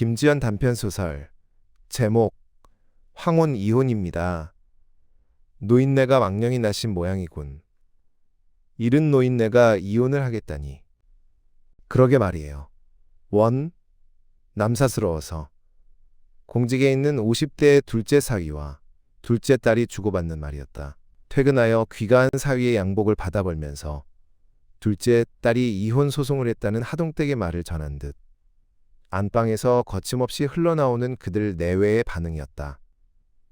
김지연 단편소설 제목 황혼 이혼입니다. 노인네가 망령이 나신 모양이군. 이른 노인네가 이혼을 하겠다니. 그러게 말이에요. 원, 남사스러워서. 공직에 있는 50대의 둘째 사위와 둘째 딸이 주고받는 말이었다. 퇴근하여 귀가한 사위의 양복을 받아벌면서 둘째 딸이 이혼 소송을 했다는 하동댁의 말을 전한 듯 안방에서 거침없이 흘러나오는 그들 내외의 반응이었다.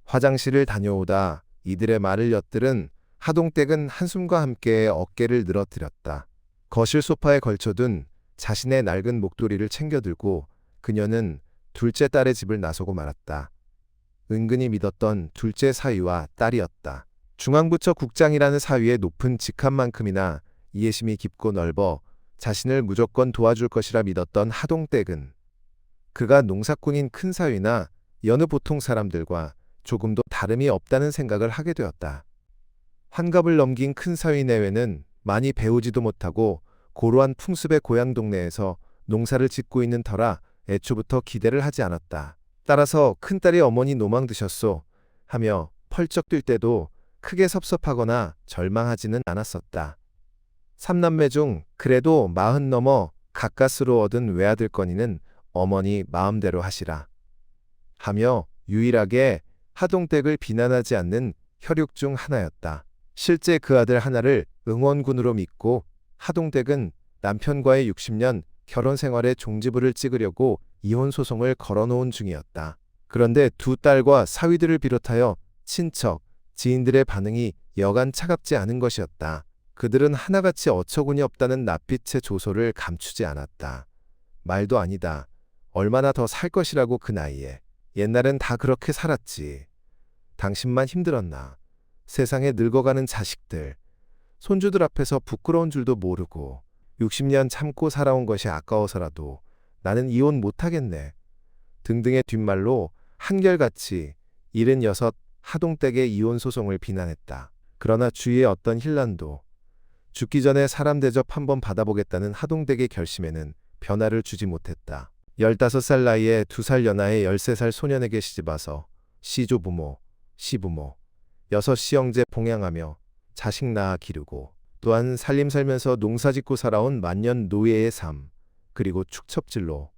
화장실을 다녀오다 이들의 말을 엿들은 하동댁은 한숨과 함께 어깨를 늘어뜨렸다. 거실 소파에 걸쳐둔 자신의 낡은 목도리를 챙겨들고 그녀는 둘째 딸의 집을 나서고 말았다. 은근히 믿었던 둘째 사위와 딸이었다. 중앙부처 국장이라는 사위의 높은 직함만큼이나 이해심이 깊고 넓어 자신을 무조건 도와줄 것이라 믿었던 하동댁은 그가 농사꾼인 큰 사위나 여느 보통 사람들과 조금도 다름이 없다는 생각을 하게 되었다. 환갑을 넘긴 큰 사위 내외는 많이 배우지도 못하고 고루한 풍습의 고향 동네에서 농사를 짓고 있는 터라 애초부터 기대를 하지 않았다. 따라서 큰딸이 어머니 노망 드셨소 하며 펄쩍 뛸 때도 크게 섭섭하거나 절망하지는 않았었다. 삼남매 중 그래도 40 넘어 가까스로 얻은 외아들거니는 어머니 마음대로 하시라 하며 유일하게 하동댁을 비난하지 않는 혈육 중 하나였다. 실제 그 아들 하나를 응원군으로 믿고 하동댁은 남편과의 60년 결혼 생활의 종지부를 찍으려고 이혼 소송을 걸어놓은 중이었다. 그런데 두 딸과 사위들을 비롯하여 친척, 지인들의 반응이 여간 차갑지 않은 것이었다. 그들은 하나같이 어처구니 없다는 낯빛의 조소를 감추지 않았다. 말도 아니다. 얼마나 더 살 것이라고 그 나이에. 옛날엔 다 그렇게 살았지. 당신만 힘들었나. 세상에 늙어가는 자식들, 손주들 앞에서 부끄러운 줄도 모르고 60년 참고 살아온 것이 아까워서라도 나는 이혼 못하겠네. 등등의 뒷말로 한결같이 76 하동댁의 이혼 소송을 비난했다. 그러나 주위의 어떤 힐난도 죽기 전에 사람 대접 한번 받아보겠다는 하동댁의 결심에는 변화를 주지 못했다. 15살 나이에 2살 연하의 13살 소년에게 시집와서 시조부모, 시부모, 6 시형제 봉양하며 자식 낳아 기르고 또한 살림 살면서 농사짓고 살아온 만년 노예의 삶, 그리고 축첩질로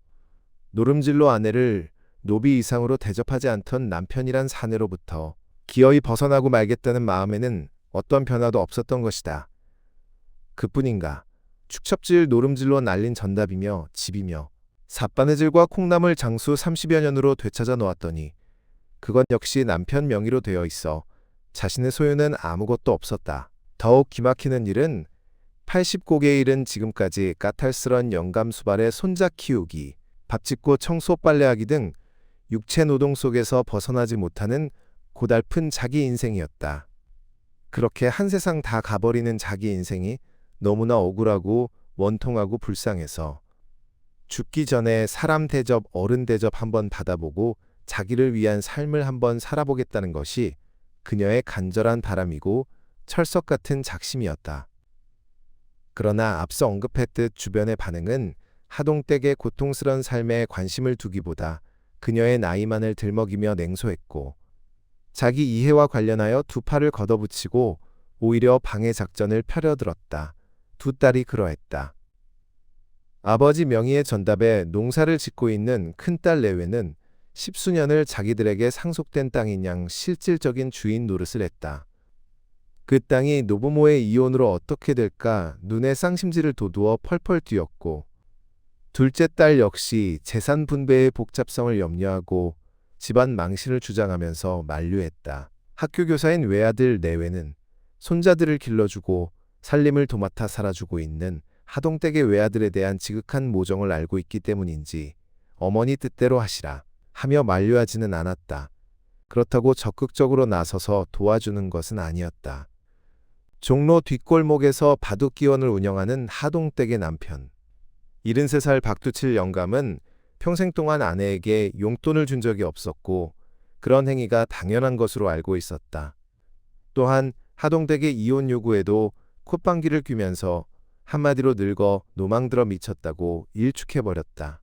노름질로 아내를 노비 이상으로 대접하지 않던 남편이란 사내로부터 기어이 벗어나고 말겠다는 마음에는 어떤 변화도 없었던 것이다. 그뿐인가 축첩질 노름질로 날린 전답이며 집이며 삿바느질과 콩나물 장수 30여 년으로 되찾아 놓았더니 그건 역시 남편 명의로 되어 있어 자신의 소유는 아무것도 없었다. 더욱 기막히는 일은 80곡에 이른 지금까지 까탈스런 영감수발의 손자 키우기, 밥 짓고 청소 빨래하기 등 육체 노동 속에서 벗어나지 못하는 고달픈 자기 인생이었다. 그렇게 한 세상 다 가버리는 자기 인생이 너무나 억울하고 원통하고 불쌍해서 죽기 전에 사람 대접, 어른 대접 한번 받아보고 자기를 위한 삶을 한번 살아보겠다는 것이 그녀의 간절한 바람이고 철석 같은 작심이었다. 그러나 앞서 언급했듯 주변의 반응은 하동댁의 고통스런 삶에 관심을 두기보다 그녀의 나이만을 들먹이며 냉소했고 자기 이해와 관련하여 두 팔을 걷어붙이고 오히려 방해 작전을 펴려들었다. 두 딸이 그러했다. 아버지 명의의 전답에 농사를 짓고 있는 큰딸 내외는 10수년을 자기들에게 상속된 땅인 양 실질적인 주인 노릇을 했다. 그 땅이 노부모의 이혼으로 어떻게 될까 눈에 쌍심지를 돋우어 펄펄 뛰었고 둘째 딸 역시 재산 분배의 복잡성을 염려하고 집안 망신을 주장하면서 만류했다. 학교 교사인 외아들 내외는 손자들을 길러주고 살림을 도맡아 살아주고 있는 하동댁의 외아들에 대한 지극한 모정을 알고 있기 때문인지 어머니 뜻대로 하시라 하며 만류하지는 않았다. 그렇다고 적극적으로 나서서 도와주는 것은 아니었다. 종로 뒷골목에서 바둑기원을 운영하는 하동댁의 남편 73살 박두칠 영감은 평생 동안 아내에게 용돈을 준 적이 없었고 그런 행위가 당연한 것으로 알고 있었다. 또한 하동댁의 이혼 요구에도 콧방귀를 뀌면서 한마디로 늙어 노망들어 미쳤다고 일축해버렸다.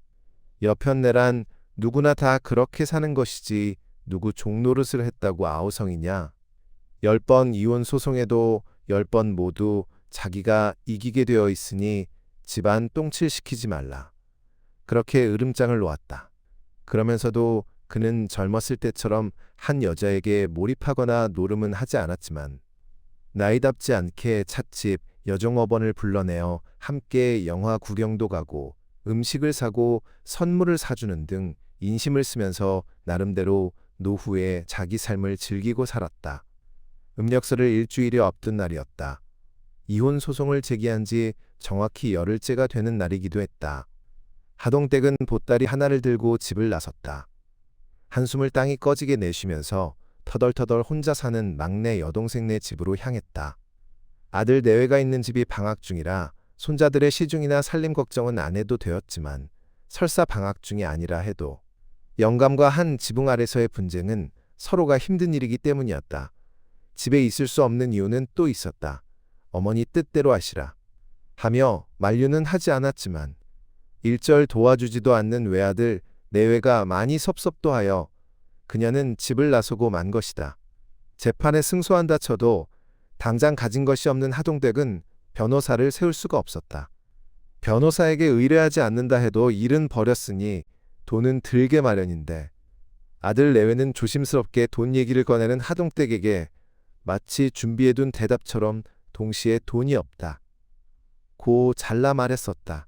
여편네란 누구나 다 그렇게 사는 것이지 누구 종노릇을 했다고 아우성이냐. 10번 이혼 소송에도 10번 모두 자기가 이기게 되어 있으니 집안 똥칠시키지 말라. 그렇게 으름장을 놓았다. 그러면서도 그는 젊었을 때처럼 한 여자에게 몰입하거나 노름은 하지 않았지만 나이답지 않게 찻집 여종업원을 불러내어 함께 영화 구경도 가고 음식을 사고 선물을 사주는 등 인심을 쓰면서 나름대로 노후에 자기 삶을 즐기고 살았다. 음력설을 일주일여 앞둔 날이었다. 이혼 소송을 제기한 지 정확히 열흘째가 되는 날이기도 했다. 하동댁은 보따리 하나를 들고 집을 나섰다. 한숨을 땅이 꺼지게 내쉬면서 터덜터덜 혼자 사는 막내 여동생네 집으로 향했다. 아들 내외가 있는 집이 방학 중이라 손자들의 시중이나 살림 걱정은 안 해도 되었지만 설사 방학 중이 아니라 해도 영감과 한 지붕 아래서의 분쟁은 서로가 힘든 일이기 때문이었다. 집에 있을 수 없는 이유는 또 있었다. 어머니 뜻대로 하시라 하며 만류는 하지 않았지만 일절 도와주지도 않는 외아들 내외가 많이 섭섭도 하여 그녀는 집을 나서고 만 것이다. 재판에 승소한다 쳐도 당장 가진 것이 없는 하동댁은 변호사를 세울 수가 없었다. 변호사에게 의뢰하지 않는다 해도 일은 벌였으니 돈은 들게 마련인데 아들 내외는 조심스럽게 돈 얘기를 꺼내는 하동댁에게 마치 준비해둔 대답처럼 동시에 돈이 없다. 고 잘라 말했었다.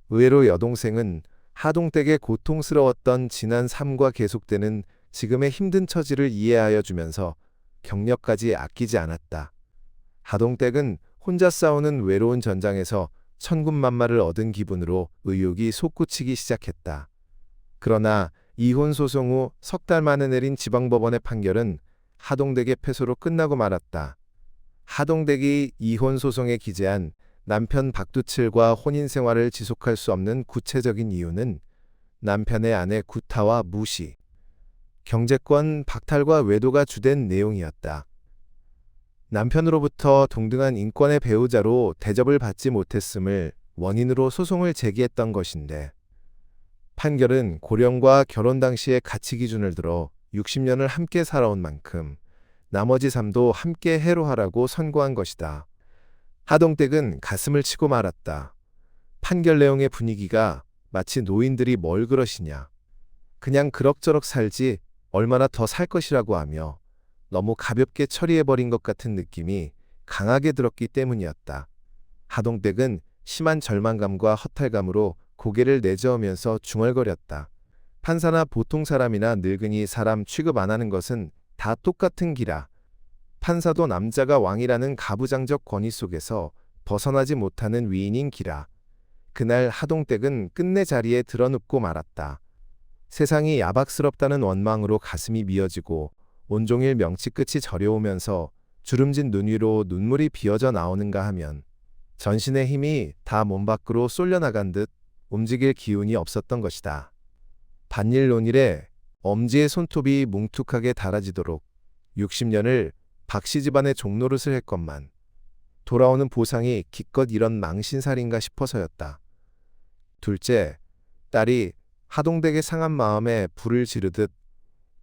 의외로 여동생은 하동댁의 고통스러웠던 지난 삶과 계속되는 지금의 힘든 처지를 이해하여 주면서 격려까지 아끼지 않았다. 하동댁은 혼자 싸우는 외로운 전장에서 천군만마를 얻은 기분으로 의욕이 솟구치기 시작했다. 그러나 이혼 소송 후 석 달 만에 내린 지방법원의 판결은 하동댁의 패소로 끝나고 말았다. 하동댁이 이혼 소송에 기재한 남편 박두칠과 혼인 생활을 지속할 수 없는 구체적인 이유는 남편의 아내 구타와 무시, 경제권 박탈과 외도가 주된 내용이었다. 남편으로부터 동등한 인권의 배우자로 대접을 받지 못했음을 원인으로 소송을 제기했던 것인데 판결은 고령과 결혼 당시의 가치 기준을 들어 60년을 함께 살아온 만큼 나머지 삶도 함께 해로하라고 선고한 것이다. 하동댁은 가슴을 치고 말았다. 판결 내용의 분위기가 마치 노인들이 뭘 그러시냐. 그냥 그럭저럭 살지 얼마나 더 살 것이라고 하며 너무 가볍게 처리해버린 것 같은 느낌이 강하게 들었기 때문이었다. 하동댁은 심한 절망감과 허탈감으로 고개를 내저으면서 중얼거렸다. 판사나 보통 사람이나 늙은이 사람 취급 안 하는 것은 다 똑같은 기라. 판사도 남자가 왕이라는 가부장적 권위 속에서 벗어나지 못하는 위인인 기라. 그날 하동댁은 끝내 자리에 드러눕고 말았다. 세상이 야박스럽다는 원망으로 가슴이 미어지고 온종일 명치끝이 저려오면서 주름진 눈 위로 눈물이 비어져 나오는가 하면 전신의 힘이 다 몸 밖으로 쏠려나간 듯 움직일 기운이 없었던 것이다. 반일 논일에 엄지의 손톱이 뭉툭하게 달아지도록 60년을 박씨 집안의 종노릇을 했건만 돌아오는 보상이 기껏 이런 망신살인가 싶어서였다. 둘째, 딸이 하동댁의 상한 마음에 불을 지르듯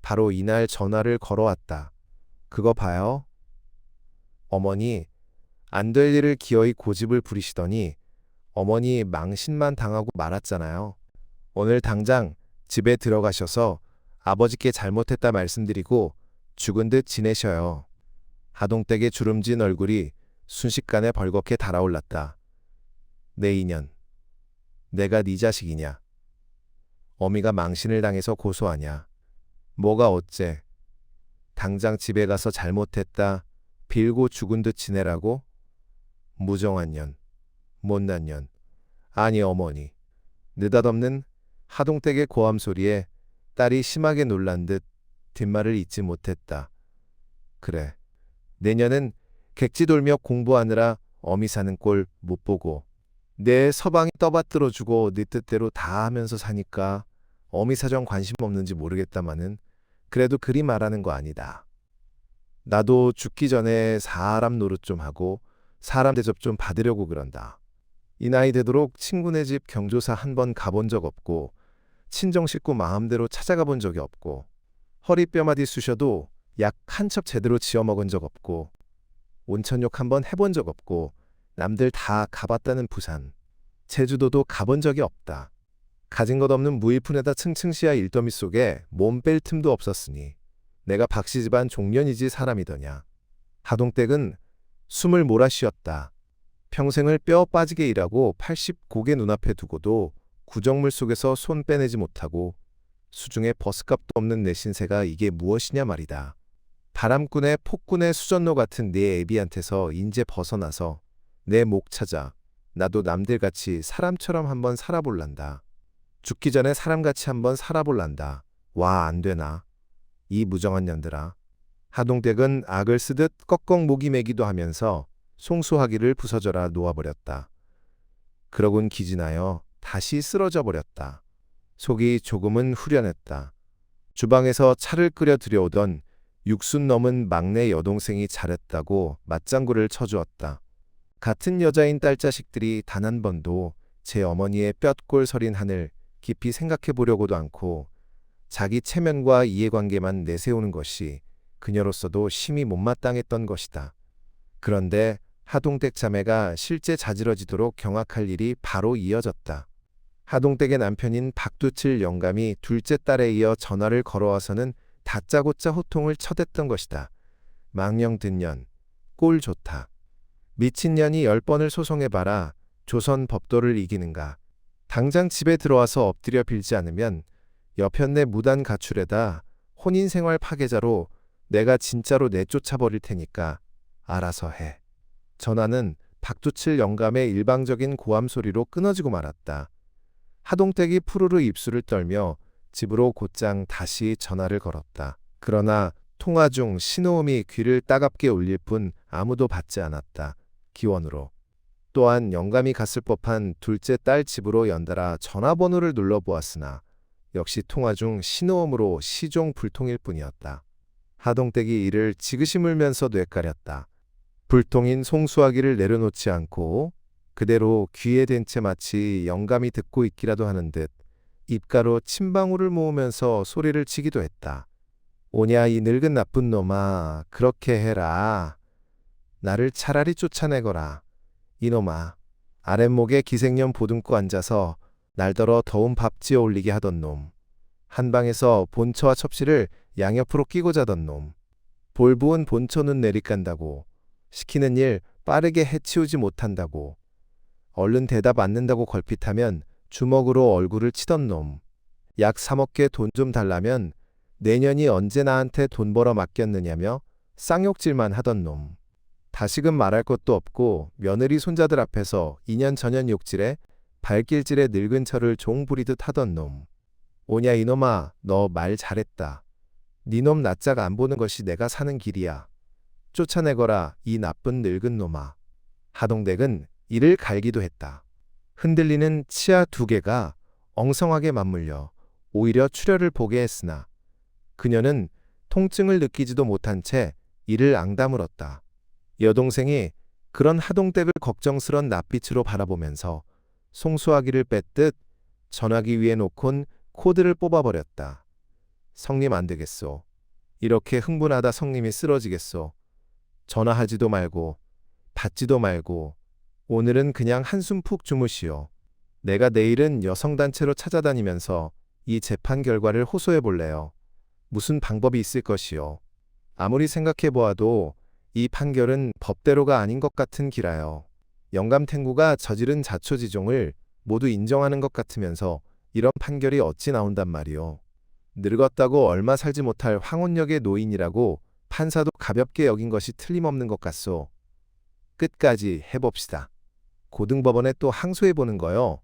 바로 이날 전화를 걸어왔다. 그거 봐요. 어머니, 안 될 일을 기어이 고집을 부리시더니 어머니 망신만 당하고 말았잖아요. 오늘 당장 집에 들어가셔서 아버지께 잘못했다 말씀드리고 죽은 듯 지내셔요. 하동댁의 주름진 얼굴이 순식간에 벌겋게 달아올랐다. 내 인연. 내가 네 자식이냐. 어미가 망신을 당해서 고소하냐. 뭐가 어째. 당장 집에 가서 잘못했다 빌고 죽은 듯 지내라고? 무정한 년. 못난 년. 아니 어머니. 느닷없는 하동댁의 고함 소리에 딸이 심하게 놀란 듯 뒷말을 잇지 못했다. 그래. 내년은 객지 돌며 공부하느라 어미 사는 꼴 못 보고 내 서방이 떠받들어주고 네 뜻대로 다 하면서 사니까 어미 사정 관심 없는지 모르겠다마는 그래도 그리 말하는 거 아니다. 나도 죽기 전에 사람 노릇 좀 하고 사람 대접 좀 받으려고 그런다. 이 나이 되도록 친구네 집 경조사 한 번 가본 적 없고 친정 식구 마음대로 찾아가 본 적이 없고, 허리뼈마디 쑤셔도 약 한 첩 제대로 지어 먹은 적 없고, 온천욕 한번 해본 적 없고, 남들 다 가봤다는 부산, 제주도도 가본 적이 없다. 가진 것 없는 무일푼에다 층층시야 일더미 속에 몸 뺄 틈도 없었으니 내가 박씨 집안 종년이지 사람이더냐. 하동댁은 숨을 몰아쉬었다. 평생을 뼈 빠지게 일하고 80 고개 눈앞에 두고도 구정물 속에서 손 빼내지 못하고 수중에 버스값도 없는 내 신세가 이게 무엇이냐 말이다. 바람꾼의 폭군의 수전노 같은 네 애비한테서 인제 벗어나서 내 목 찾아 나도 남들같이 사람처럼 한번 살아볼란다. 죽기 전에 사람같이 한번 살아볼란다. 와, 안 되나? 이 무정한 년들아. 하동댁은 악을 쓰듯 꺽꺽 목이 매기도 하면서 송수화기를 부서져라 놓아버렸다. 그러곤 기진하여 다시 쓰러져 버렸다. 속이 조금은 후련했다. 주방에서 차를 끓여 들여오던 육순 넘은 막내 여동생이 잘했다고 맞장구를 쳐주었다. 같은 여자인 딸자식들이 단 한 번도 제 어머니의 뼛골 서린 한을 깊이 생각해 보려고도 않고 자기 체면과 이해관계만 내세우는 것이 그녀로서도 심히 못마땅했던 것이다. 그런데 하동댁 자매가 실제 자지러지도록 경악할 일이 바로 이어졌다. 하동댁의 남편인 박두칠 영감이 둘째 딸에 이어 전화를 걸어와서는 다짜고짜 호통을 쳐댔던 것이다. 망령 듣년, 꼴 좋다. 미친년이 10번을 소송해봐라. 조선 법도를 이기는가. 당장 집에 들어와서 엎드려 빌지 않으면 여편네 무단 가출에다 혼인생활 파괴자로 내가 진짜로 내쫓아버릴 테니까 알아서 해. 전화는 박두칠 영감의 일방적인 고함 소리로 끊어지고 말았다. 하동댁이 푸르르 입술을 떨며 집으로 곧장 다시 전화를 걸었다. 그러나 통화 중 신호음이 귀를 따갑게 울릴 뿐 아무도 받지 않았다. 기원으로. 또한 영감이 갔을 법한 둘째 딸 집으로 연달아 전화번호를 눌러보았으나 역시 통화 중 신호음으로 시종 불통일 뿐이었다. 하동댁이 이를 지그시 물면서 뇌까렸다. 불통인 송수화기를 내려놓지 않고 그대로 귀에 댄 채 마치 영감이 듣고 있기라도 하는 듯 입가로 침방울을 모으면서 소리를 치기도 했다. 오냐 이 늙은 나쁜 놈아, 그렇게 해라. 나를 차라리 쫓아내거라. 이놈아. 아랫목에 기생년 보듬고 앉아서 날더러 더운 밥 지어 올리게 하던 놈. 한방에서 본처와 첩시를 양옆으로 끼고 자던 놈. 볼부은 본처는 내리깐다고. 시키는 일 빠르게 해치우지 못한다고. 얼른 대답 않는다고 걸핏하면 주먹으로 얼굴을 치던 놈. 약 사먹게 돈 좀 달라면 내년이 언제 나한테 돈 벌어 맡겼느냐며 쌍욕질만 하던 놈. 다시금 말할 것도 없고 며느리 손자들 앞에서 이년저년 욕질에 발길질에 늙은 철을 종 부리듯 하던 놈. 오냐 이놈아, 너 말 잘했다. 니놈 낯짝 안 보는 것이 내가 사는 길이야. 쫓아내거라 이 나쁜 늙은 놈아. 하동댁은 이를 갈기도 했다. 흔들리는 치아 두 개가 엉성하게 맞물려 오히려 출혈을 보게 했으나 그녀는 통증을 느끼지도 못한 채 이를 앙다물었다. 여동생이 그런 하동댁을 걱정스런 낯빛으로 바라보면서 송수화기를 뺐듯 전화기 위에 놓곤 코드를 뽑아버렸다. 성님 안 되겠소. 이렇게 흥분하다 성님이 쓰러지겠소. 전화하지도 말고 받지도 말고 오늘은 그냥 한숨 푹 주무시오. 내가 내일은 여성단체로 찾아다니면서 이 재판 결과를 호소해 볼래요. 무슨 방법이 있을 것이요. 아무리 생각해 보아도 이 판결은 법대로가 아닌 것 같은 기라요. 영감탱구가 저지른 자초지종을 모두 인정하는 것 같으면서 이런 판결이 어찌 나온단 말이오. 늙었다고 얼마 살지 못할 황혼역의 노인이라고 판사도 가볍게 여긴 것이 틀림없는 것 같소. 끝까지 해봅시다. 고등법원에 또 항소해보는 거요.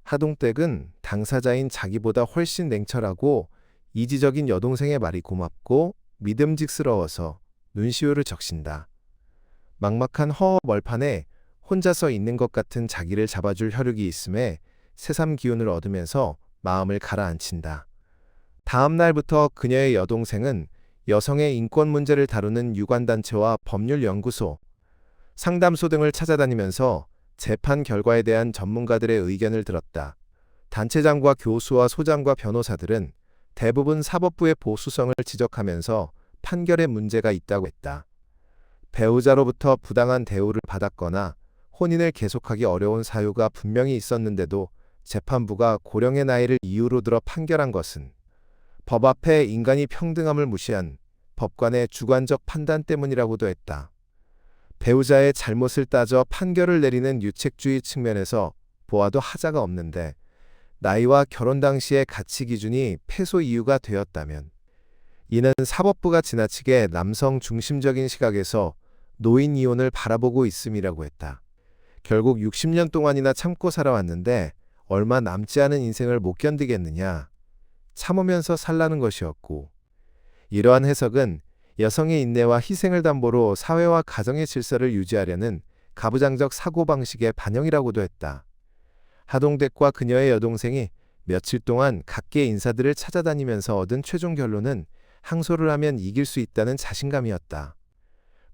하동댁은 당사자인 자기보다 훨씬 냉철하고 이지적인 여동생의 말이 고맙고 믿음직스러워서 눈시울을 적신다. 막막한 허허멀판에 혼자서 있는 것 같은 자기를 잡아줄 혈육이 있음에 새삼 기운을 얻으면서 마음을 가라앉힌다. 다음 날부터 그녀의 여동생은 여성의 인권 문제를 다루는 유관단체와 법률연구소, 상담소 등을 찾아다니면서 재판 결과에 대한 전문가들의 의견을 들었다. 단체장과 교수와 소장과 변호사들은 대부분 사법부의 보수성을 지적하면서 판결에 문제가 있다고 했다. 배우자로부터 부당한 대우를 받았거나 혼인을 계속하기 어려운 사유가 분명히 있었는데도 재판부가 고령의 나이를 이유로 들어 판결한 것은 법 앞에 인간이 평등함을 무시한 법관의 주관적 판단 때문이라고도 했다. 배우자의 잘못을 따져 판결을 내리는 유책주의 측면에서 보아도 하자가 없는데 나이와 결혼 당시의 가치 기준이 패소 이유가 되었다면 이는 사법부가 지나치게 남성 중심적인 시각에서 노인 이혼을 바라보고 있음이라고 했다. 결국 60년 동안이나 참고 살아왔는데 얼마 남지 않은 인생을 못 견디겠느냐. 참으면서 살라는 것이었고, 이러한 해석은 여성의 인내와 희생을 담보로 사회와 가정의 질서를 유지하려는 가부장적 사고방식의 반영이라고도 했다. 하동택과 그녀의 여동생이 며칠 동안 각계 인사들을 찾아다니면서 얻은 최종 결론은 항소를 하면 이길 수 있다는 자신감이었다.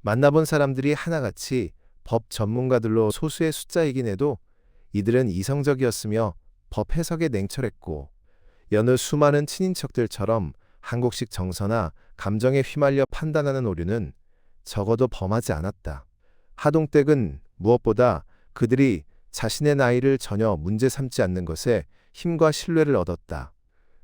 만나본 사람들이 하나같이 법 전문가들로 소수의 숫자이긴 해도 이들은 이성적이었으며 법 해석에 냉철했고 여느 수많은 친인척들처럼 한국식 정서나 감정에 휘말려 판단하는 오류는 적어도 범하지 않았다. 하동택은 무엇보다 그들이 자신의 나이를 전혀 문제 삼지 않는 것에 힘과 신뢰를 얻었다.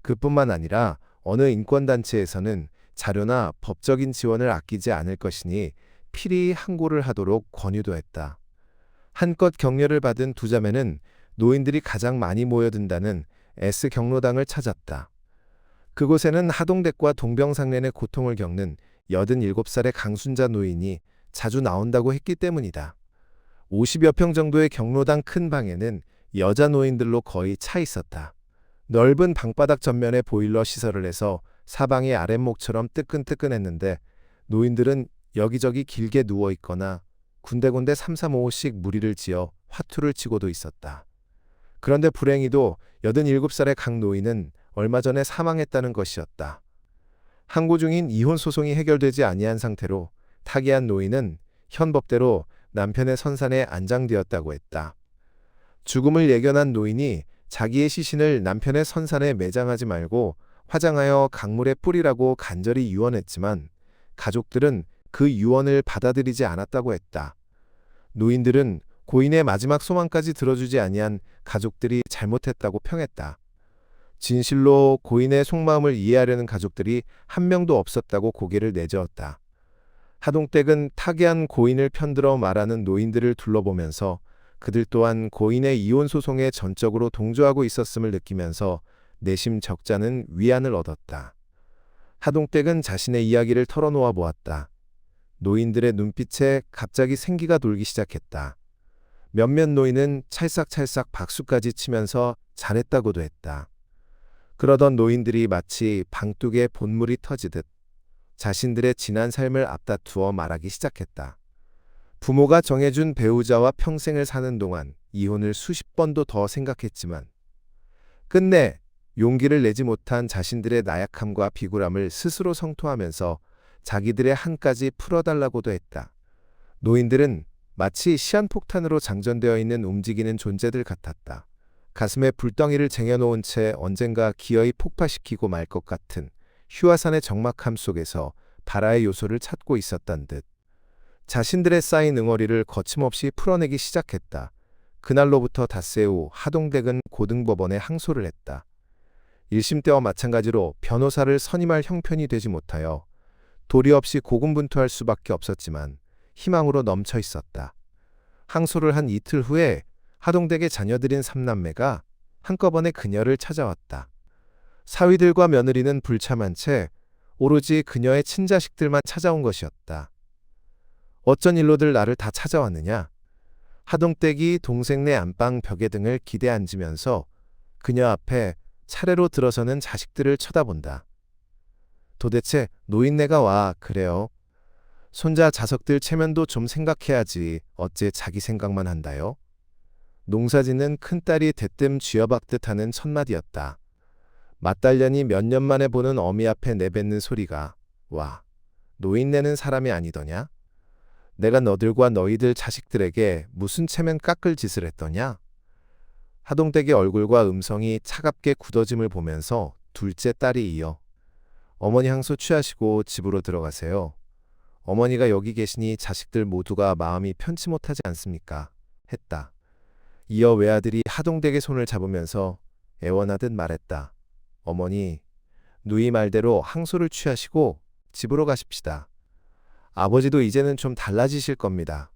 그뿐만 아니라 어느 인권단체에서는 자료나 법적인 지원을 아끼지 않을 것이니 필히 항고를 하도록 권유도 했다. 한껏 격려를 받은 두 자매는 노인들이 가장 많이 모여든다는 S 경로당을 찾았다. 그곳에는 하동택과 동병상련의 고통을 겪는 87살의 강순자 노인이 자주 나온다고 했기 때문이다. 50여 평 정도의 경로당 큰 방에는 여자 노인들로 거의 차 있었다. 넓은 방바닥 전면에 보일러 시설을 해서 사방이 아랫목처럼 뜨끈뜨끈했는데 노인들은 여기저기 길게 누워있거나 군데군데 3-3-5씩 무리를 지어 화투를 치고도 있었다. 그런데 불행히도 87살의 강 노인은 얼마 전에 사망했다는 것이었다. 항고 중인 이혼 소송이 해결되지 아니한 상태로 타계한 노인은 현 법대로 남편의 선산에 안장되었다고 했다. 죽음을 예견한 노인이 자기의 시신을 남편의 선산에 매장하지 말고 화장하여 강물에 뿌리라고 간절히 유언했지만 가족들은 그 유언을 받아들이지 않았다고 했다. 노인들은 고인의 마지막 소망까지 들어주지 아니한 가족들이 잘못했다고 평했다. 진실로 고인의 속마음을 이해하려는 가족들이 한 명도 없었다고 고개를 내저었다. 하동택은 타계한 고인을 편들어 말하는 노인들을 둘러보면서 그들 또한 고인의 이혼 소송에 전적으로 동조하고 있었음을 느끼면서 내심 적잖은 위안을 얻었다. 하동택은 자신의 이야기를 털어놓아 보았다. 노인들의 눈빛에 갑자기 생기가 돌기 시작했다. 몇몇 노인은 찰싹찰싹 박수까지 치면서 잘했다고도 했다. 그러던 노인들이 마치 방뚝에 본물이 터지듯 자신들의 지난 삶을 앞다투어 말하기 시작했다. 부모가 정해준 배우자와 평생을 사는 동안 이혼을 수십 번도 더 생각했지만 끝내 용기를 내지 못한 자신들의 나약함과 비굴함을 스스로 성토하면서 자기들의 한까지 풀어달라고도 했다. 노인들은 마치 시한폭탄으로 장전되어 있는 움직이는 존재들 같았다. 가슴에 불덩이를 쟁여놓은 채 언젠가 기어이 폭파시키고 말 것 같은 휴화산의 적막함 속에서 발화의 요소를 찾고 있었단 듯. 자신들의 쌓인 응어리를 거침없이 풀어내기 시작했다. 그날로부터 닷새 후 하동택은 고등법원에 항소를 했다. 1심 때와 마찬가지로 변호사를 선임할 형편이 되지 못하여 도리 없이 고군분투할 수밖에 없었지만 희망으로 넘쳐 있었다. 항소를 한 이틀 후에 하동택의 자녀들인 3남매가 한꺼번에 그녀를 찾아왔다. 사위들과 며느리는 불참한 채 오로지 그녀의 친자식들만 찾아온 것이었다. 어쩐 일로들 나를 다 찾아왔느냐? 하동택이 동생네 안방 벽에 등을 기대 앉으면서 그녀 앞에 차례로 들어서는 자식들을 쳐다본다. 도대체 노인네가 와 그래요? 손자 자석들 체면도 좀 생각해야지 어째 자기 생각만 한다요? 농사짓는 큰딸이 대뜸 쥐어박듯 하는 첫마디였다. 맏딸년이 몇 년 만에 보는 어미 앞에 내뱉는 소리가 와, 노인네는 사람이 아니더냐? 내가 너들과 너희들 자식들에게 무슨 체면 깎을 짓을 했더냐? 하동댁의 얼굴과 음성이 차갑게 굳어짐을 보면서 둘째 딸이 이어 어머니 향수 취하시고 집으로 들어가세요. 어머니가 여기 계시니 자식들 모두가 마음이 편치 못하지 않습니까? 했다. 이어 외아들이 하동댁의 손을 잡으면서 애원하듯 말했다. 어머니, 누이 말대로 향수를 취하시고 집으로 가십시다. 아버지도 이제는 좀 달라지실 겁니다.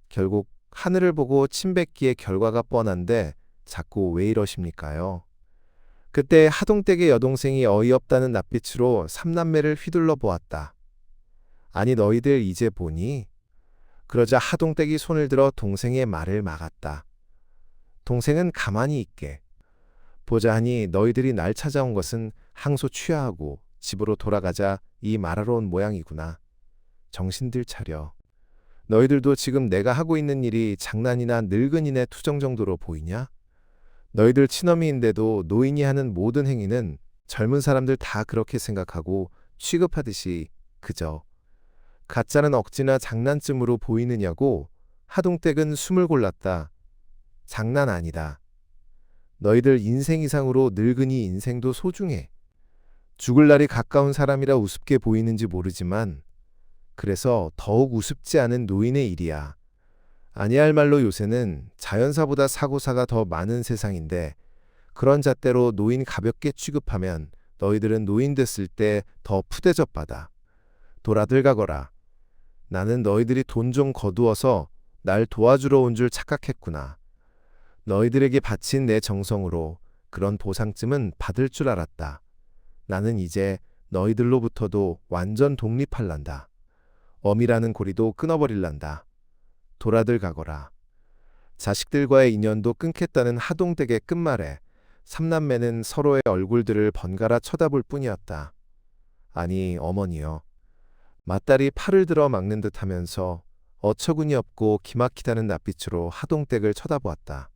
결국 하늘을 보고 침뱉기의 결과가 뻔한데 자꾸 왜 이러십니까요? 그때 하동댁의 여동생이 어이없다는 낯빛으로 삼남매를 휘둘러 보았다. 아니 너희들 이제 보니? 그러자 하동댁이 손을 들어 동생의 말을 막았다. 동생은 가만히 있게. 보자 하니 너희들이 날 찾아온 것은 항소 취하하고 집으로 돌아가자 이 말하러 온 모양이구나. 정신들 차려. 너희들도 지금 내가 하고 있는 일이 장난이나 늙은이네 투정 정도로 보이냐? 너희들 친어미인데도 노인이 하는 모든 행위는 젊은 사람들 다 그렇게 생각하고 취급하듯이 그저 가짜는 억지나 장난쯤으로 보이느냐고. 하동댁은 숨을 골랐다. 장난 아니다. 너희들 인생 이상으로 늙은이 인생도 소중해. 죽을 날이 가까운 사람이라 우습게 보이는지 모르지만 그래서 더욱 우습지 않은 노인의 일이야. 아니할 말로 요새는 자연사보다 사고사가 더 많은 세상인데 그런 잣대로 노인 가볍게 취급하면 너희들은 노인 됐을 때 더 푸대접 받아. 돌아들 가거라. 나는 너희들이 돈 좀 거두어서 날 도와주러 온 줄 착각했구나. 너희들에게 바친 내 정성으로 그런 보상쯤은 받을 줄 알았다. 나는 이제 너희들로부터도 완전 독립할란다. 어미라는 고리도 끊어버릴란다. 돌아들 가거라. 자식들과의 인연도 끊겠다는 하동댁의 끝말에 삼남매는 서로의 얼굴들을 번갈아 쳐다볼 뿐이었다. 아니 어머니여. 맏딸이 팔을 들어 막는 듯 하면서 어처구니 없고 기막히다는 낯빛으로 하동댁을 쳐다보았다.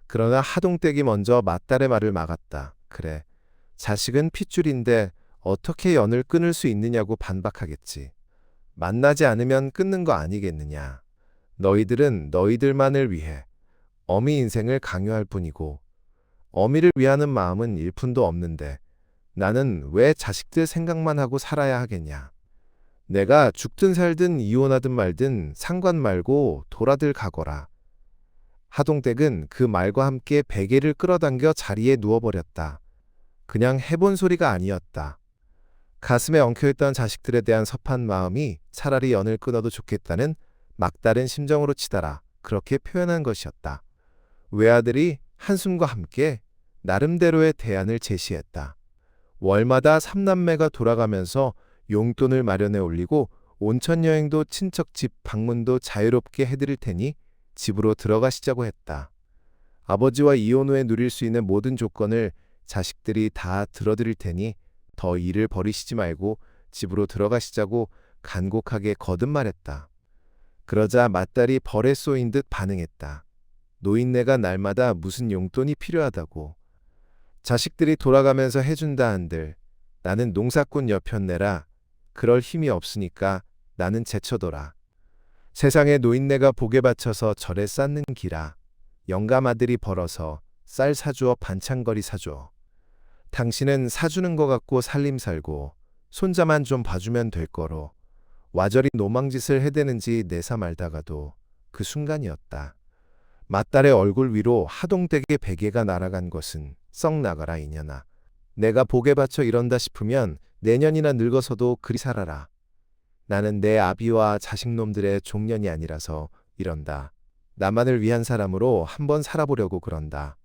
그러나 하동댁이 먼저 맏딸의 말을 막았다. 그래, 자식은 핏줄인데 어떻게 연을 끊을 수 있느냐고 반박하겠지. 만나지 않으면 끊는 거 아니겠느냐. 너희들은 너희들만을 위해 어미 인생을 강요할 뿐이고 어미를 위하는 마음은 일푼도 없는데 나는 왜 자식들 생각만 하고 살아야 하겠냐. 내가 죽든 살든 이혼하든 말든 상관 말고 돌아들 가거라. 하동댁은 그 말과 함께 베개를 끌어당겨 자리에 누워버렸다. 그냥 해본 소리가 아니었다. 가슴에 엉켜있던 자식들에 대한 섭한 마음이 차라리 연을 끊어도 좋겠다는 막다른 심정으로 치달아 그렇게 표현한 것이었다. 외아들이 한숨과 함께 나름대로의 대안을 제시했다. 월마다 삼남매가 돌아가면서 용돈을 마련해 올리고 온천 여행도 친척 집 방문도 자유롭게 해드릴 테니 집으로 들어가시자고 했다. 아버지와 이혼 후에 누릴 수 있는 모든 조건을 자식들이 다 들어드릴 테니 더 일을 벌이시지 말고 집으로 들어가시자고 간곡하게 거듭말했다. 그러자 맏딸이 벌에 쏘인 듯 반응했다. 노인네가 날마다 무슨 용돈이 필요하다고. 자식들이 돌아가면서 해준다 한들 나는 농사꾼 여편네라. 그럴 힘이 없으니까 나는 제쳐둬라. 세상에 노인네가 복에 받쳐서 절에 쌓는 기라. 영감아들이 벌어서 쌀 사주어 반찬거리 사주어. 당신은 사주는 것 같고 살림 살고 손자만 좀 봐주면 될 거로 와저리 노망짓을 해대는지 내사 말다가도 그 순간이었다. 맏딸의 얼굴 위로 하동댁의 베개가 날아간 것은 썩 나가라 이년아. 내가 복에 받쳐 이런다 싶으면 내년이나 늙어서도 그리 살아라. 나는 내 아비와 자식놈들의 종년이 아니라서 이런다. 나만을 위한 사람으로 한번 살아보려고 그런다.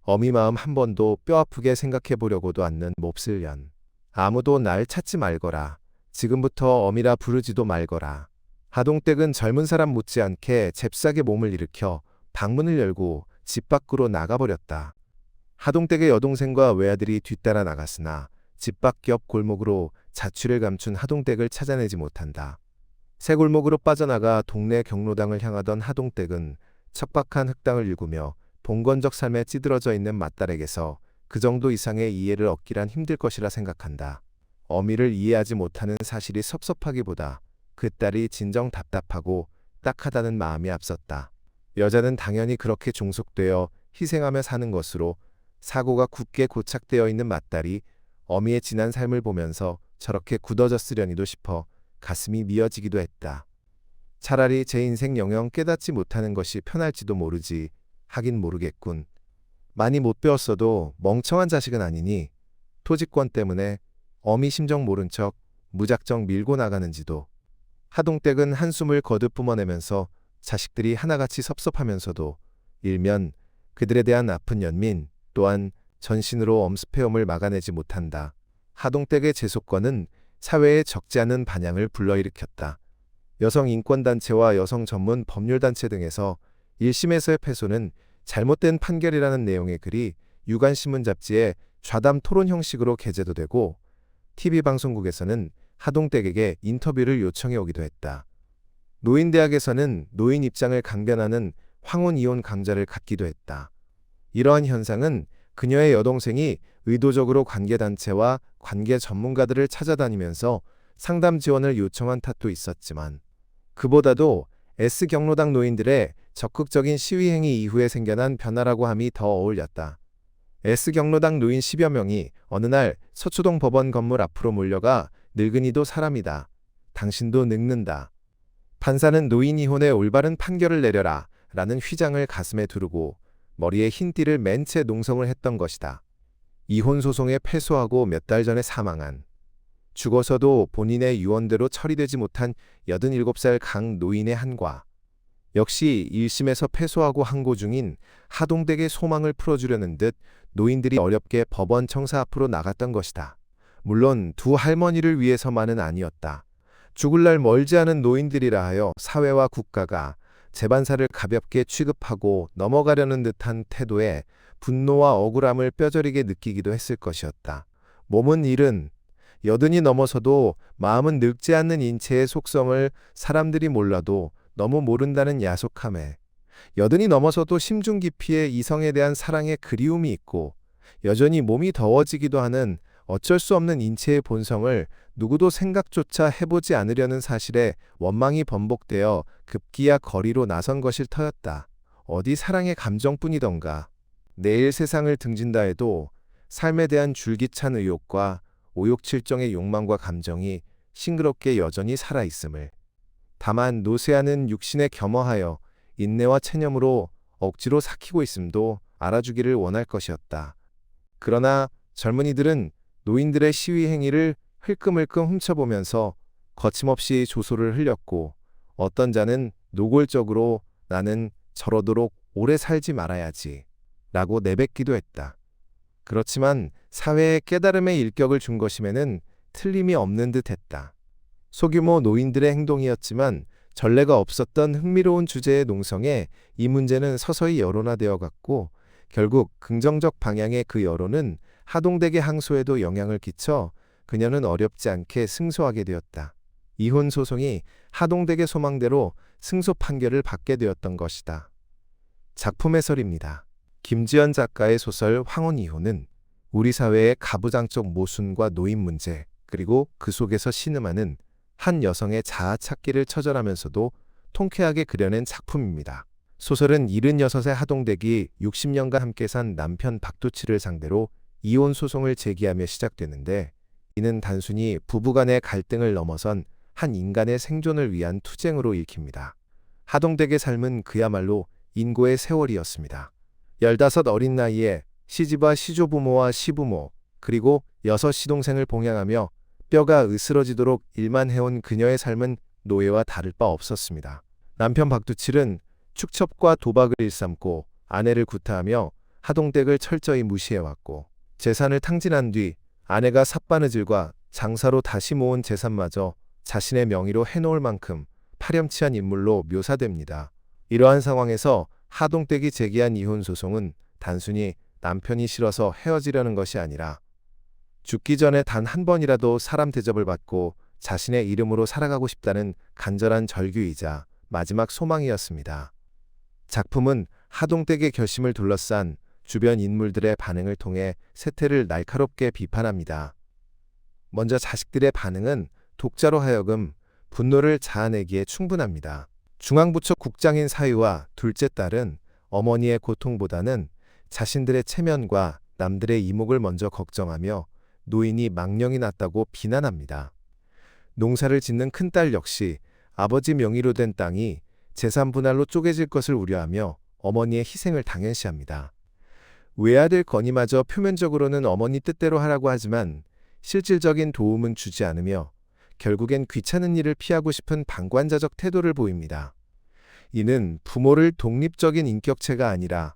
어미 마음 한 번도 뼈아프게 생각해보려고도 않는 몹쓸 년. 아무도 날 찾지 말거라. 지금부터 어미라 부르지도 말거라. 하동댁은 젊은 사람 못지않게 잽싸게 몸을 일으켜 방문을 열고 집 밖으로 나가버렸다. 하동댁의 여동생과 외아들이 뒤따라 나갔으나 집 밖 옆 골목으로 자취를 감춘 하동댁을 찾아내지 못한다. 새 골목으로 빠져나가 동네 경로당을 향하던 하동댁은 척박한 흙당을 일구며 봉건적 삶에 찌들어져 있는 맏딸에게서 그 정도 이상의 이해를 얻기란 힘들 것이라 생각한다. 어미를 이해하지 못하는 사실이 섭섭하기보다 그 딸이 진정 답답하고 딱하다는 마음이 앞섰다. 여자는 당연히 그렇게 종속되어 희생하며 사는 것으로 사고가 굳게 고착되어 있는 맏딸이 어미의 지난 삶을 보면서 저렇게 굳어졌으려니도 싶어 가슴이 미어지기도 했다. 차라리 제 인생 영영 깨닫지 못하는 것이 편할지도 모르지. 하긴 모르겠군. 많이 못 배웠어도 멍청한 자식은 아니니 토지권 때문에 어미 심정 모른 척 무작정 밀고 나가는지도. 하동댁은 한숨을 거듭 뿜어내면서 자식들이 하나같이 섭섭하면서도 일면 그들에 대한 아픈 연민 또한 전신으로 엄습해옴을 막아내지 못한다. 하동댁의 재소권은 사회에 적지 않은 반향을 불러일으켰다. 여성 인권단체와 여성 전문 법률단체 등에서 1심에서의 패소는 잘못된 판결이라는 내용의 글이 유관신문 잡지에 좌담 토론 형식으로 게재도 되고 TV방송국에서는 하동댁에게 인터뷰를 요청해 오기도 했다. 노인대학에서는 노인 입장을 강변하는 황혼 이혼 강좌를 갖기도 했다. 이러한 현상은 그녀의 여동생이 의도적으로 관계단체와 관계 전문가들을 찾아다니면서 상담 지원을 요청한 탓도 있었지만 그보다도 S경로당 노인들의 적극적인 시위 행위 이후에 생겨난 변화라고 함이 더 어울렸다. S경로당 노인 10여 명이 어느 날 서초동 법원 건물 앞으로 몰려가 늙은이도 사람이다. 당신도 늙는다. 판사는 노인 이혼의 올바른 판결을 내려라 라는 휘장을 가슴에 두르고 머리에 흰 띠를 맨 채 농성을 했던 것이다. 이혼 소송에 패소하고 몇 달 전에 사망한 죽어서도 본인의 유언대로 처리되지 못한 87살 강 노인의 한과 역시 1심에서 패소하고 항고 중인 하동댁의 소망을 풀어주려는 듯 노인들이 어렵게 법원 청사 앞으로 나갔던 것이다. 물론 두 할머니를 위해서만은 아니었다. 죽을 날 멀지 않은 노인들이라 하여 사회와 국가가 재반사를 가볍게 취급하고 넘어가려는 듯한 태도에 분노와 억울함을 뼈저리게 느끼기도 했을 것이었다. 몸은 일은 여든이 넘어서도 마음은 늙지 않는 인체의 속성을 사람들이 몰라도 너무 모른다는 야속함에 여든이 넘어서도 심중 깊이에 이성에 대한 사랑의 그리움이 있고 여전히 몸이 더워지기도 하는 어쩔 수 없는 인체의 본성을 누구도 생각조차 해보지 않으려는 사실에 원망이 번복되어 급기야 거리로 나선 것일 터였다. 어디 사랑의 감정뿐이던가. 내일 세상을 등진다 해도 삶에 대한 줄기찬 의욕과 오욕칠정의 욕망과 감정이 싱그럽게 여전히 살아있음을. 다만 노쇠하는 육신에 겸허하여 인내와 체념으로 억지로 삭히고 있음도 알아주기를 원할 것이었다. 그러나 젊은이들은 노인들의 시위 행위를 흘끔흘끔 훔쳐보면서 거침없이 조소를 흘렸고 어떤 자는 노골적으로 나는 저러도록 오래 살지 말아야지 라고 내뱉기도 했다. 그렇지만 사회에 깨달음의 일격을 준 것임에는 틀림이 없는 듯 했다. 소규모 노인들의 행동이었지만 전례가 없었던 흥미로운 주제의 농성에 이 문제는 서서히 여론화되어 갔고 결국 긍정적 방향의 그 여론은 하동댁의 항소에도 영향을 끼쳐 그녀는 어렵지 않게 승소하게 되었다. 이혼 소송이 하동댁의 소망대로 승소 판결을 받게 되었던 것이다. 작품 해설입니다. 김지연 작가의 소설 황혼 이혼은 우리 사회의 가부장적 모순과 노인 문제 그리고 그 속에서 신음하는 한 여성의 자아 찾기를 처절하면서도 통쾌하게 그려낸 작품입니다. 소설은 76의 하동댁이 60년간 함께 산 남편 박두치를 상대로 이혼 소송을 제기하며 시작되는데 이는 단순히 부부간의 갈등을 넘어선 한 인간의 생존을 위한 투쟁으로 읽힙니다. 하동댁의 삶은 그야말로 인고의 세월이었습니다. 15 어린 나이에 시집와 시조부모와 시부모 그리고 6 시동생을 봉양하며 뼈가 으스러지도록 일만 해온 그녀의 삶은 노예와 다를 바 없었습니다. 남편 박두칠은 축첩과 도박을 일삼고 아내를 구타하며 하동댁을 철저히 무시해왔고 재산을 탕진한 뒤 아내가 삿바느질과 장사로 다시 모은 재산마저 자신의 명의로 해놓을 만큼 파렴치한 인물로 묘사됩니다. 이러한 상황에서 하동댁이 제기한 이혼 소송은 단순히 남편이 싫어서 헤어지려는 것이 아니라 죽기 전에 단 한 번이라도 사람 대접을 받고 자신의 이름으로 살아가고 싶다는 간절한 절규이자 마지막 소망이었습니다. 작품은 하동댁의 결심을 둘러싼 주변 인물들의 반응을 통해 세태를 날카롭게 비판합니다. 먼저 자식들의 반응은 독자로 하여금 분노를 자아내기에 충분합니다. 중앙부처 국장인 사위와 둘째 딸은 어머니의 고통보다는 자신들의 체면과 남들의 이목을 먼저 걱정하며 노인이 망령이 났다고 비난합니다. 농사를 짓는 큰딸 역시 아버지 명의로 된 땅이 재산 분할로 쪼개질 것을 우려하며 어머니의 희생을 당연시합니다. 외아들 건의마저 표면적으로는 어머니 뜻대로 하라고 하지만 실질적인 도움은 주지 않으며 결국엔 귀찮은 일을 피하고 싶은 방관자적 태도를 보입니다. 이는 부모를 독립적인 인격체가 아니라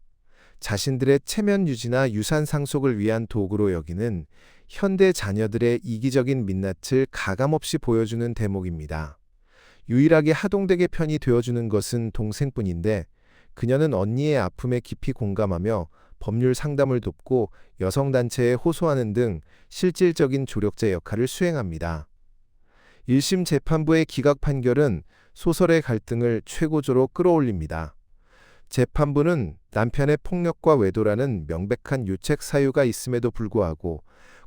자신들의 체면 유지나 유산 상속을 위한 도구로 여기는 현대 자녀들의 이기적인 민낯을 가감없이 보여주는 대목입니다. 유일하게 하동댁의 편이 되어주는 것은 동생뿐인데 그녀는 언니의 아픔에 깊이 공감하며 법률 상담을 돕고 여성단체에 호소하는 등 실질적인 조력자 역할을 수행합니다. 1심 재판부의 기각 판결은 소설의 갈등을 최고조로 끌어올립니다. 재판부는 남편의 폭력과 외도라는 명백한 유책 사유가 있음에도 불구하고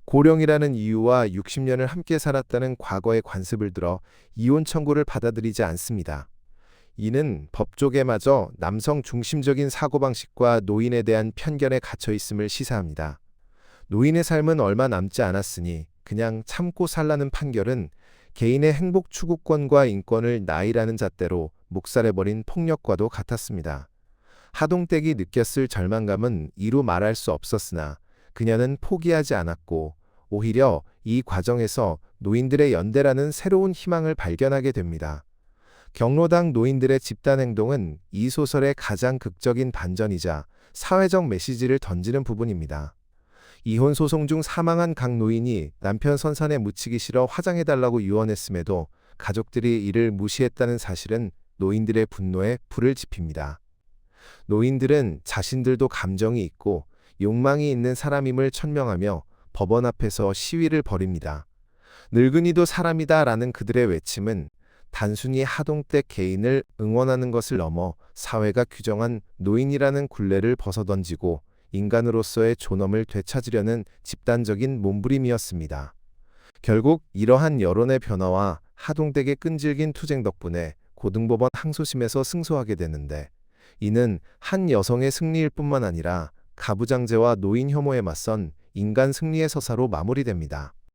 고령이라는 이유와 60년을 함께 살았다는 과거의 관습을 들어 이혼 청구를 받아들이지 않습니다. 이는 법조계마저 남성 중심적인 사고방식과 노인에 대한 편견에 갇혀 있음을 시사합니다. 노인의 삶은 얼마 남지 않았으니 그냥 참고 살라는 판결은 개인의 행복 추구권과 인권을 나이라는 잣대로 묵살해버린 폭력과도 같았습니다. 하동댁이 느꼈을 절망감은 이루 말할 수 없었으나 그녀는 포기하지 않았고 오히려 이 과정에서 노인들의 연대라는 새로운 희망을 발견하게 됩니다. 경로당 노인들의 집단 행동은 이 소설의 가장 극적인 반전이자 사회적 메시지를 던지는 부분입니다. 이혼 소송 중 사망한 각 노인이 남편 선산에 묻히기 싫어 화장해달라고 유언했음에도 가족들이 이를 무시했다는 사실은 노인들의 분노에 불을 지핍니다. 노인들은 자신들도 감정이 있고 욕망이 있는 사람임을 천명하며 법원 앞에서 시위를 벌입니다. 늙은이도 사람이다 라는 그들의 외침은 단순히 하동댁 개인을 응원하는 것을 넘어 사회가 규정한 노인이라는 굴레를 벗어던지고 인간으로서의 존엄을 되찾으려는 집단적인 몸부림이었습니다. 결국 이러한 여론의 변화와 하동댁의 끈질긴 투쟁 덕분에 고등법원 항소심에서 승소하게 되는데 이는 한 여성의 승리일 뿐만 아니라 가부장제와 노인 혐오에 맞선 인간 승리의 서사로 마무리됩니다.